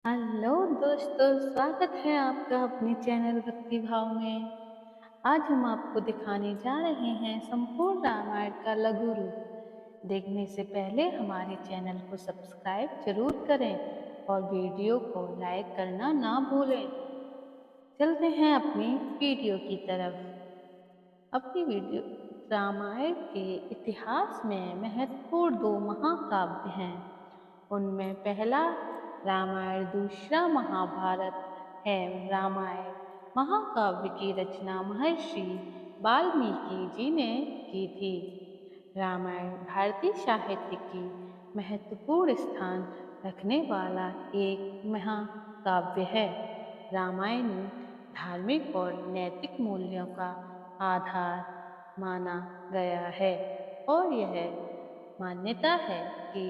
Hello दोस्तों, स्वागत है आपका अपने चैनल भक्ति भाव में। आज हम आपको दिखाने जा रहे हैं संपूर्ण रामायण का लघु रूप। देखने से पहले हमारे चैनल को सब्सक्राइब जरूर करें और वीडियो को लाइक करना ना भूलें। चलते हैं अपनी वीडियो की तरफ। अपनी वीडियो रामायण के इतिहास में महत्वपूर्ण दो महाकाव्य हैं। उनमें पहला रामायण, दूसरा महाभारत है। रामायण महाकाव्य की रचना महर्षि वाल्मीकि जी ने की थी। रामायण भारतीय साहित्य की महत्वपूर्ण स्थान रखने वाला एक महाकाव्य है। रामायण धार्मिक और नैतिक मूल्यों का आधार माना गया है और यह मान्यता है कि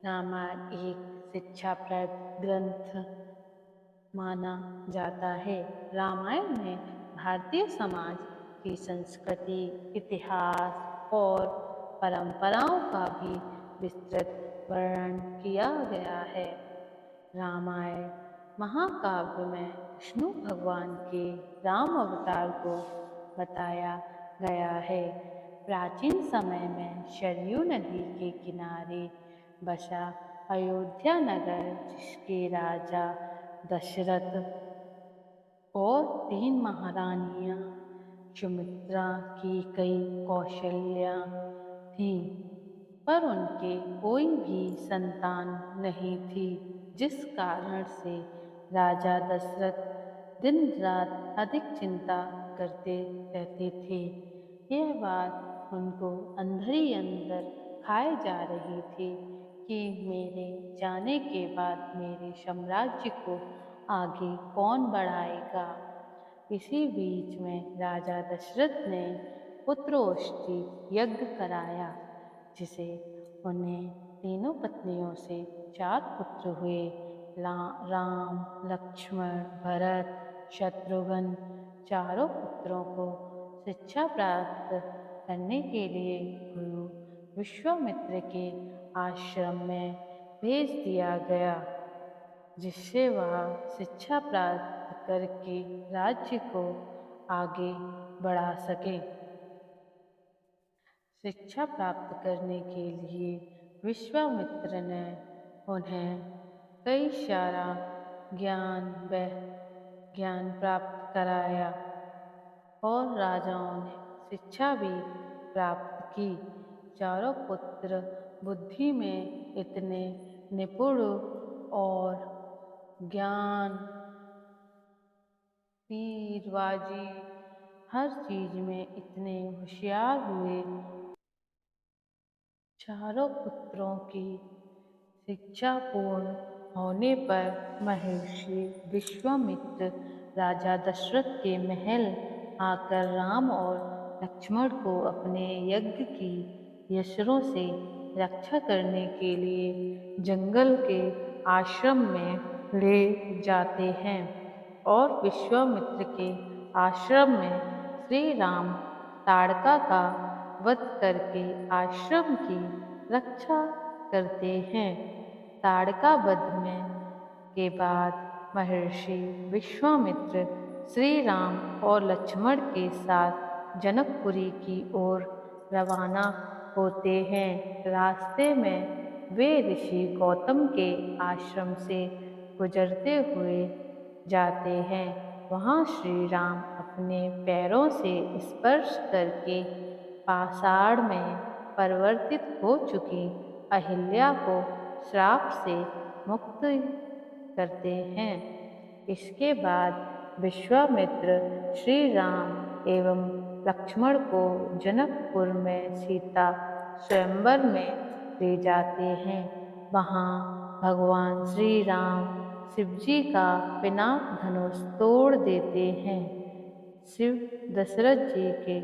रामायण एक शिक्षाप्रद ग्रंथ माना जाता है। रामायण में भारतीय समाज की संस्कृति, इतिहास और परंपराओं का भी विस्तृत वर्णन किया गया है। रामायण महाकाव्य में विष्णु भगवान के राम अवतार को बताया गया है। प्राचीन समय में सरयू नदी के किनारे बसा अयोध्या नगर, जिसके राजा दशरथ और 3 महारानियां सुमित्रा की कई कौशल्या थीं, पर उनके कोई भी संतान नहीं थी, जिस कारण से राजा दशरथ दिन रात अधिक चिंता करते रहते थे। यह बात उनको अंदर ही अंदर खाए जा रही थी कि मेरे जाने के बाद मेरे साम्राज्य को आगे कौन बढ़ाएगा। इसी बीच में राजा दशरथ ने पुत्रोष्टि यज्ञ कराया, जिसे उन्हें तीनों पत्नियों से 4 पुत्र हुए। राम, लक्ष्मण, भरत, शत्रुघ्न। चारों पुत्रों को शिक्षा प्राप्त करने के लिए गुरु विश्वामित्र के आश्रम में भेज दिया गया, जिससे वह शिक्षा प्राप्त करके राज्य को आगे बढ़ा सके। शिक्षा प्राप्त करने के लिए विश्वामित्र ने उन्हें कई सारा ज्ञान प्राप्त कराया और राजाओं ने शिक्षा भी प्राप्त की। चारों पुत्र बुद्धि में इतने निपुण और ज्ञान, तीरबाजी, हर चीज में इतने होशियार हुए। चारों पुत्रों की शिक्षा पूर्ण होने पर महर्षि विश्वामित्र राजा दशरथ के महल आकर राम और लक्ष्मण को अपने यज्ञ की यशरों से रक्षा करने के लिए जंगल के आश्रम में ले जाते हैं और विश्वामित्र के आश्रम में श्री राम ताड़का का वध करके आश्रम की रक्षा करते हैं। ताड़का वध में के बाद महर्षि विश्वामित्र श्री राम और लक्ष्मण के साथ जनकपुरी की ओर रवाना होते हैं। रास्ते में वे ऋषि गौतम के आश्रम से गुजरते हुए जाते हैं। वहाँ श्री राम अपने पैरों से स्पर्श करके पाषाण में परिवर्तित हो चुकी अहिल्या को श्राप से मुक्त करते हैं। इसके बाद विश्वामित्र श्री राम एवं लक्ष्मण को जनकपुर में सीता स्वयंवर में ले जाते हैं। वहाँ भगवान श्री राम शिव जी का पिनाक धनुष तोड़ देते हैं। शिव दशरथ जी के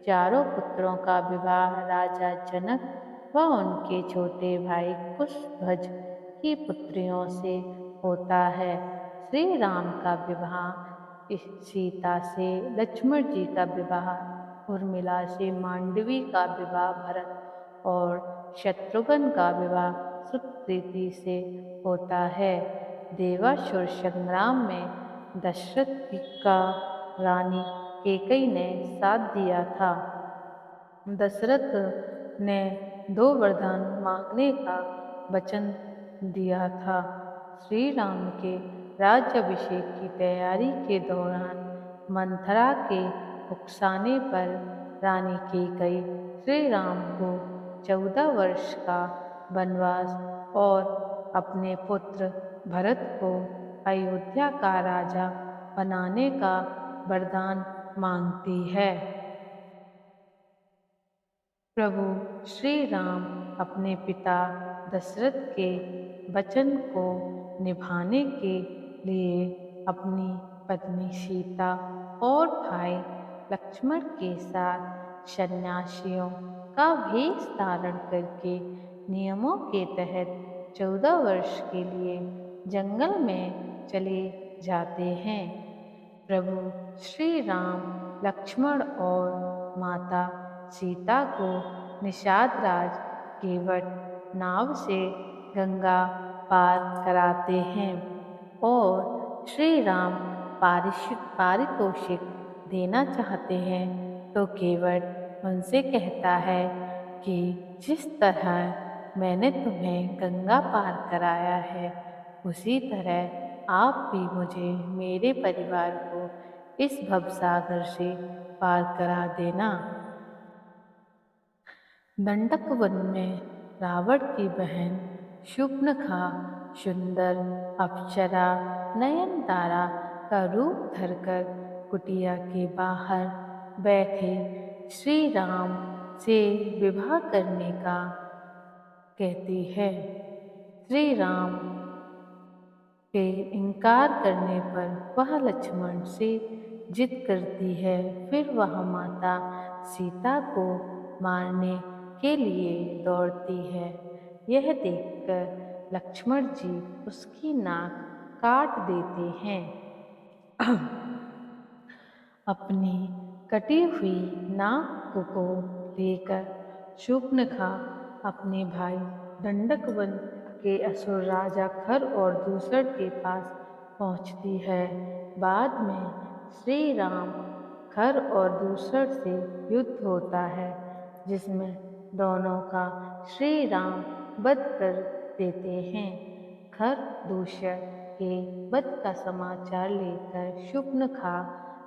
चारों पुत्रों का विवाह राजा जनक व उनके छोटे भाई कुशध्वज की पुत्रियों से होता है। श्री राम का विवाह सीता से, लक्ष्मण जी का विवाह उर्मिला से, मांडवी का विवाह भरत और शत्रुघ्न का विवाह सुप्रीति से होता है। देवासुर संग्राम में दशरथ का रानी कैकेयी ने साथ दिया था। दशरथ ने 2 वरदान मांगने का वचन दिया था। श्री राम के राज्याभिषेक की तैयारी के दौरान मंथरा के उकसाने पर रानी कैकेयी श्री राम को 14 वर्ष का वनवास और अपने पुत्र भरत को अयोध्या का राजा बनाने का वरदान मांगती है। प्रभु श्री राम अपने पिता दशरथ के वचन को निभाने के लिए अपनी पत्नी सीता और भाई लक्ष्मण के साथ सन्यासियों का भेष धारण करके नियमों के तहत 14 वर्ष के लिए जंगल में चले जाते हैं। प्रभु श्री राम लक्ष्मण और माता सीता को निषाद राज केवट नाव से गंगा पार कराते हैं और श्री राम पारितोषिक देना चाहते हैं तो केवट उनसे कहता है कि जिस तरह मैंने तुम्हें गंगा पार कराया है उसी तरह आप भी मुझे मेरे परिवार को इस भवसागर से पार करा देना। दंडक वन में रावण की बहन शूर्पणखा सुंदर अप्सरा नयनतारा का रूप धरकर कुटिया के बाहर बैठे श्री राम से विवाह करने का कहती है। श्री राम के इनकार करने पर वह लक्ष्मण से जिद करती है। फिर वह माता सीता को मारने के लिए दौड़ती है। यह देखकर लक्ष्मण जी उसकी नाक काट देते हैं। अपनी कटी हुई नाक को लेकर शूर्पणखा अपने भाई दंडकवन के असुर राजा खर और दूसर के पास पहुंचती है। बाद में श्री राम खर और दूसर से युद्ध होता है जिसमें दोनों का श्री राम वध कर देते हैं। खर दूसर के वध का समाचार लेकर शूर्पणखा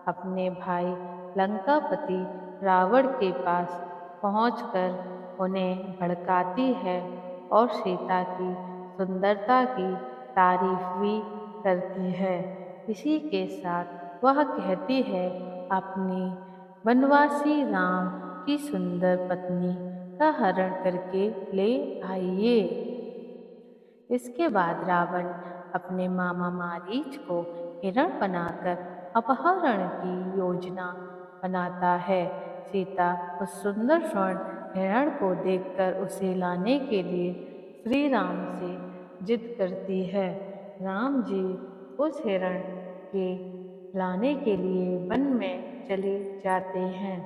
अपने भाई लंकापति रावण के पास पहुंचकर उन्हें भड़काती है और सीता की सुंदरता की तारीफ भी करती है। इसी के साथ वह कहती है अपनी वनवासी राम की सुंदर पत्नी का हरण करके ले आइए। इसके बाद रावण अपने मामा मारीच को हिरण बनाकर अपहरण की योजना बनाता है। सीता उस सुंदर स्वर्ण हिरण को देखकर उसे लाने के लिए श्री राम से जिद करती है। राम जी उस हिरण के लाने के लिए वन में चले जाते हैं।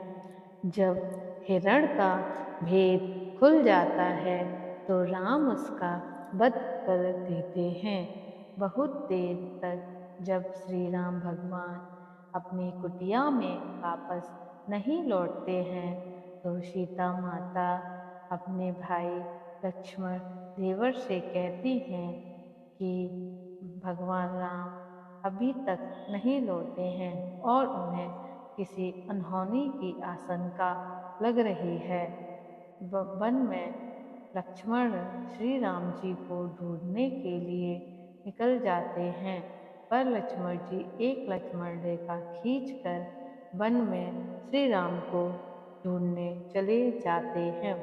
जब हिरण का भेद खुल जाता है तो राम उसका वध कर देते हैं। बहुत देर तक जब श्री राम भगवान अपनी कुटिया में वापस नहीं लौटते हैं तो सीता माता अपने भाई लक्ष्मण देवर से कहती हैं कि भगवान राम अभी तक नहीं लौटे हैं और उन्हें किसी अनहोनी की आशंका लग रही है। वन में लक्ष्मण श्री राम जी को ढूंढने के लिए निकल जाते हैं पर लक्ष्मण जी एक लक्ष्मण रेखा खींचकर वन में श्री राम को ढूंढने चले जाते हैं।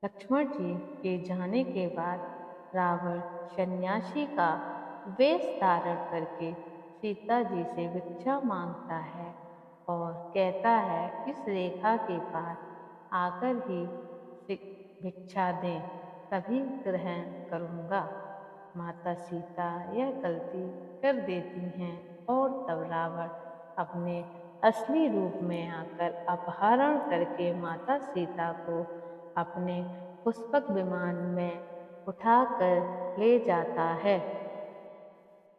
लक्ष्मण जी के जाने के बाद रावण सन्यासी का वेश धारण करके सीता जी से भिक्षा मांगता है और कहता है इस रेखा के पार आकर ही भिक्षा दें तभी ग्रहण करूँगा। माता सीता यह गलती कर देती हैं और तब रावण अपने असली रूप में आकर अपहरण करके माता सीता को अपने पुष्पक विमान में उठाकर ले जाता है।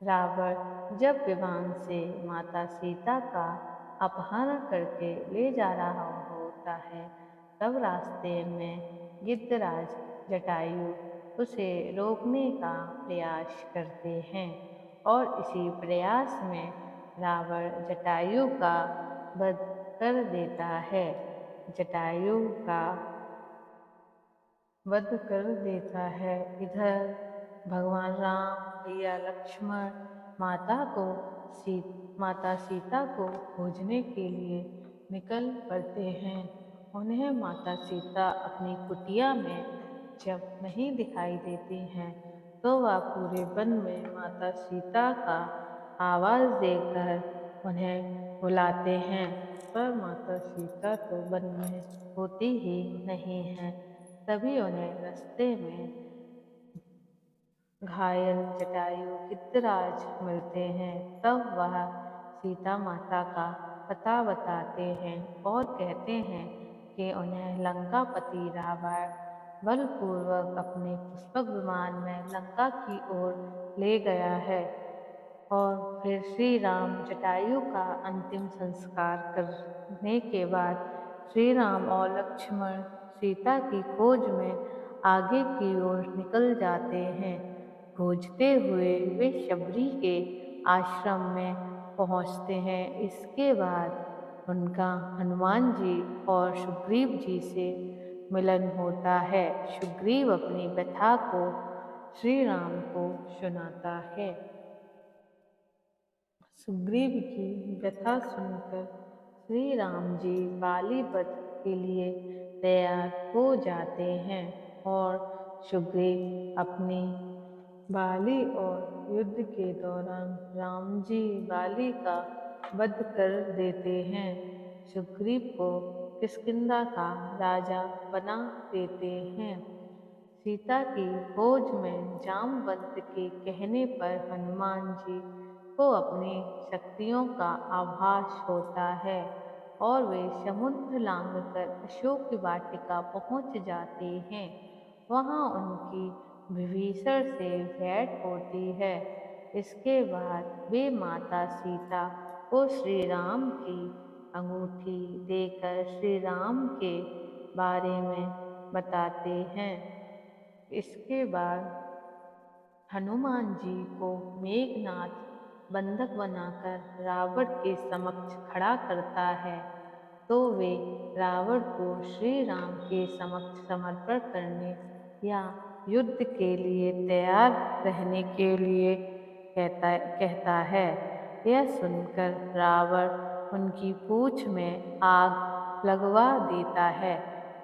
रावण जब विमान से माता सीता का अपहरण करके ले जा रहा होता है, तब रास्ते में गिद्धराज जटायु उसे रोकने का प्रयास करते हैं और इसी प्रयास में रावण जटायु का वध कर देता है। जटायु का वध कर देता है। इधर भगवान राम, भैया लक्ष्मण माता सीता को खोजने के लिए निकल पड़ते हैं। उन्हें माता सीता अपनी कुटिया में जब नहीं दिखाई देती हैं, तो वह पूरे वन में माता सीता का आवाज़ देकर उन्हें बुलाते हैं, पर माता सीता तो वन में होती ही नहीं है। तभी उन्हें रास्ते में घायल जटायु गिद्धराज मिलते हैं। तब वह सीता माता का पता बताते हैं और कहते हैं कि उन्हें लंकापति रावण बलपूर्वक अपने पुष्पक विमान में लंका की ओर ले गया है। और फिर श्री राम जटायु का अंतिम संस्कार करने के बाद श्री राम और लक्ष्मण सीता की खोज में आगे की ओर निकल जाते हैं। खोजते हुए वे शबरी के आश्रम में पहुंचते हैं। इसके बाद उनका हनुमान जी और सुग्रीव जी से मिलन होता है। सुग्रीव अपनी व्यथा को श्री राम को सुनाता है। सुग्रीव की व्यथा सुनकर श्री राम जी बाली वध के लिए तैयार हो जाते हैं और सुग्रीव अपनी बाली और युद्ध के दौरान राम जी बाली का वध कर देते हैं। सुग्रीव को किष्किंधा का राजा बना देते हैं। सीता की खोज में जामवंत के कहने पर हनुमान जी को अपनी शक्तियों का आभास होता है और वे समुद्र लांघकर अशोक वाटिका पहुंच जाते हैं। वहां उनकी विभीषण से भेंट होती है। इसके बाद वे माता सीता को श्री राम की अंगूठी देकर श्री राम के बारे में बताते हैं। इसके बाद हनुमान जी को मेघनाथ बंधक बनाकर रावण के समक्ष खड़ा करता है, तो वे रावण को श्री राम के समक्ष समर्पण करने या युद्ध के लिए तैयार रहने के लिए कहता है। यह सुनकर रावण उनकी पूंछ में आग लगवा देता है।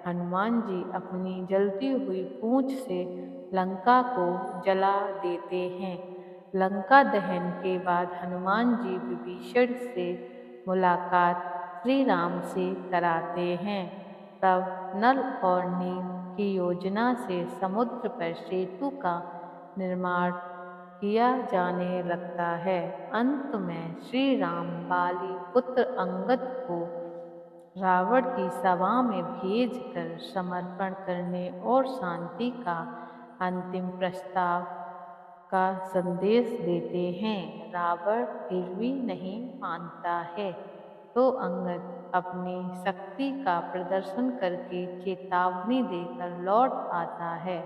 हनुमान जी अपनी जलती हुई पूंछ से लंका को जला देते हैं। लंका दहन के बाद हनुमान जी विभीषण से मुलाकात श्री राम से कराते हैं। तब नल और नील की योजना से समुद्र पर सेतु का निर्माण किया जाने लगता है। अंत में श्री राम बाली पुत्र अंगद को रावण की सभा में भेजकर समर्पण करने और शांति का अंतिम प्रस्ताव का संदेश देते हैं। रावण फिर भी नहीं मानता है, तो अंगद अपनी शक्ति का प्रदर्शन करके चेतावनी देकर लौट आता है।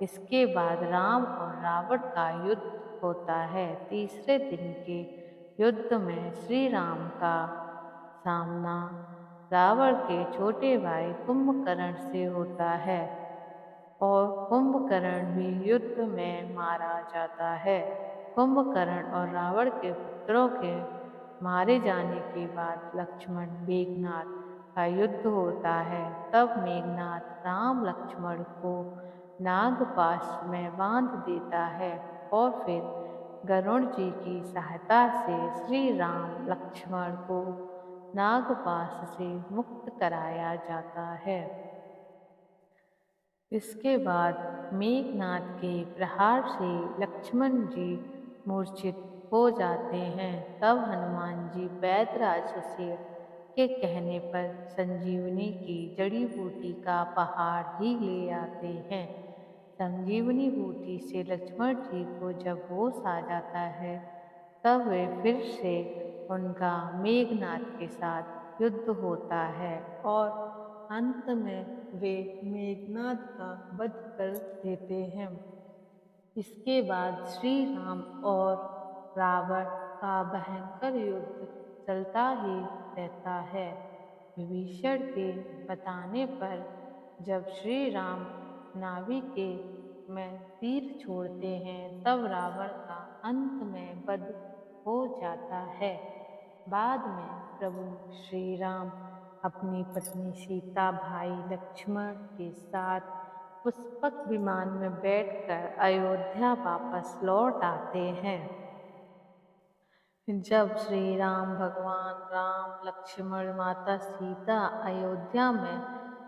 इसके बाद राम और रावण का युद्ध होता है। तीसरे दिन के युद्ध में श्री राम का सामना रावण के छोटे भाई कुंभकर्ण से होता है और कुंभकर्ण भी युद्ध में मारा जाता है। कुंभकर्ण और रावण के पुत्रों के मारे जाने के बाद लक्ष्मण मेघनाथ का युद्ध होता है। तब मेघनाथ राम लक्ष्मण को नागपाश में बांध देता है और फिर गरुड़ जी की सहायता से श्री राम लक्ष्मण को नागपाश से मुक्त कराया जाता है। इसके बाद मेघनाथ के प्रहार से लक्ष्मण जी मूर्छित हो जाते हैं। तब हनुमान जी वैद्यराज सुषेण के कहने पर संजीवनी की जड़ी बूटी का पहाड़ ही ले आते हैं। संजीवनी बूटी से लक्ष्मण जी को जब होश आ जाता है, तब वे फिर से उनका मेघनाद के साथ युद्ध होता है और अंत में वे मेघनाद का वध कर देते हैं। इसके बाद श्री राम और रावण का भयंकर युद्ध चलता ही रहता है। विभीषण के बताने पर जब श्री राम नाभि के में तीर छोड़ते हैं, तब रावण का अंत में वध हो जाता है। बाद में प्रभु श्री राम अपनी पत्नी सीता, भाई लक्ष्मण के साथ पुष्पक विमान में बैठकर अयोध्या वापस लौट आते हैं। जब श्री राम, भगवान राम, लक्ष्मण, माता सीता अयोध्या में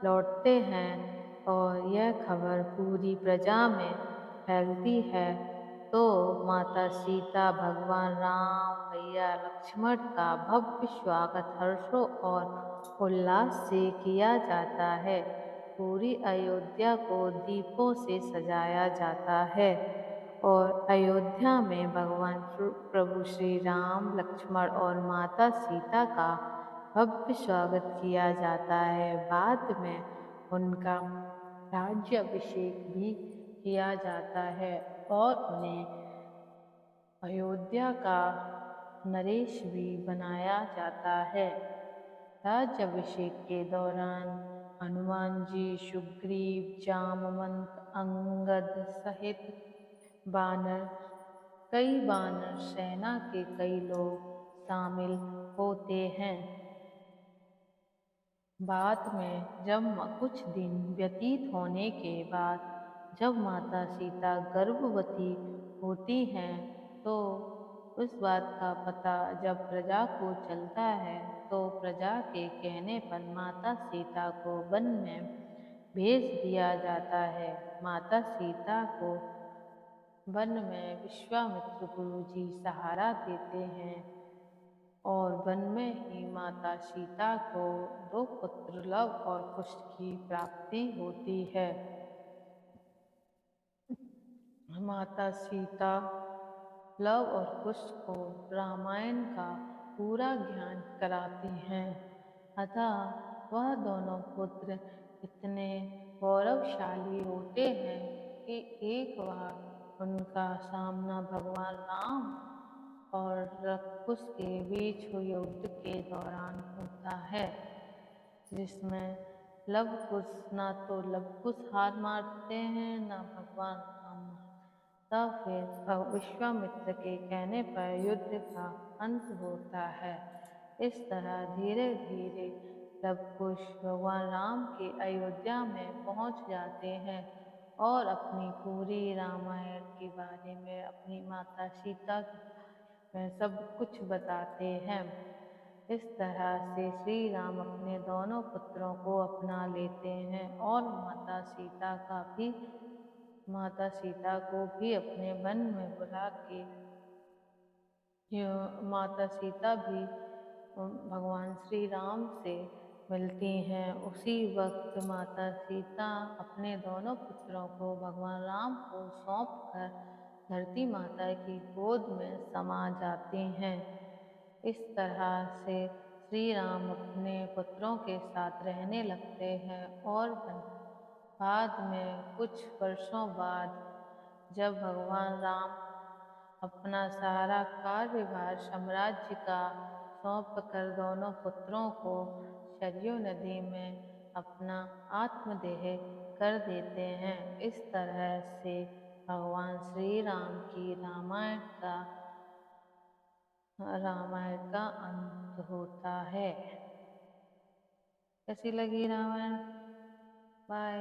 लौटते हैं और यह खबर पूरी प्रजा में फैलती है, तो माता सीता, भगवान राम, भैया लक्ष्मण का भव्य स्वागत हर्षों और उल्लास से किया जाता है। पूरी अयोध्या को दीपों से सजाया जाता है और अयोध्या में भगवान प्रभु श्री राम, लक्ष्मण और माता सीता का भव्य स्वागत किया जाता है। बाद में उनका राज्याभिषेक भी किया जाता है और उन्हें अयोध्या का नरेश भी बनाया जाता है। राज्याभिषेक के दौरान हनुमान जी, सुग्रीव, जामवंत, अंगद सहित कई वानर सेना के कई लोग शामिल होते हैं। बाद में जब कुछ दिन व्यतीत होने के बाद जब माता सीता गर्भवती होती हैं, तो उस बात का पता जब प्रजा को चलता है, तो प्रजा के कहने पर माता सीता को वन में भेज दिया जाता है। माता सीता को वन में विश्वामित्र गुरु जी सहारा देते हैं और वन में ही माता सीता को 2 पुत्र लव और कुश की प्राप्ति होती है। माता सीता लव और कुश को रामायण का पूरा ज्ञान कराती हैं, अतः वह दोनों पुत्र इतने गौरवशाली होते हैं कि एक बार उनका सामना भगवान राम और कुश के बीच हुए युद्ध के दौरान होता है, जिसमें लव कुश ना तो लव कुश हार मारते हैं, ना भगवान राम। तब फिर विश्वामित्र के कहने पर युद्ध का अंत होता है। इस तरह धीरे धीरे लव कुश भगवान राम के अयोध्या में पहुंच जाते हैं और अपनी पूरी रामायण के बारे में, अपनी माता सीता में सब कुछ बताते हैं। इस तरह से श्री राम अपने दोनों पुत्रों को अपना लेते हैं और माता सीता को भी अपने वन में बुला के माता सीता भी भगवान श्री राम से मिलती हैं। उसी वक्त माता सीता अपने दोनों पुत्रों को भगवान राम को सौंपकर धरती माता की गोद में समा जाती हैं। इस तरह से श्री राम अपने पुत्रों के साथ रहने लगते हैं और बाद में कुछ वर्षों बाद जब भगवान राम अपना सारा कार्यभार साम्राज्य का सौंपकर दोनों पुत्रों को सरयू नदी में अपना आत्मदेह कर देते हैं। इस तरह से भगवान श्री राम की रामायण का अंत होता है। कैसी लगी रामायण? बाय।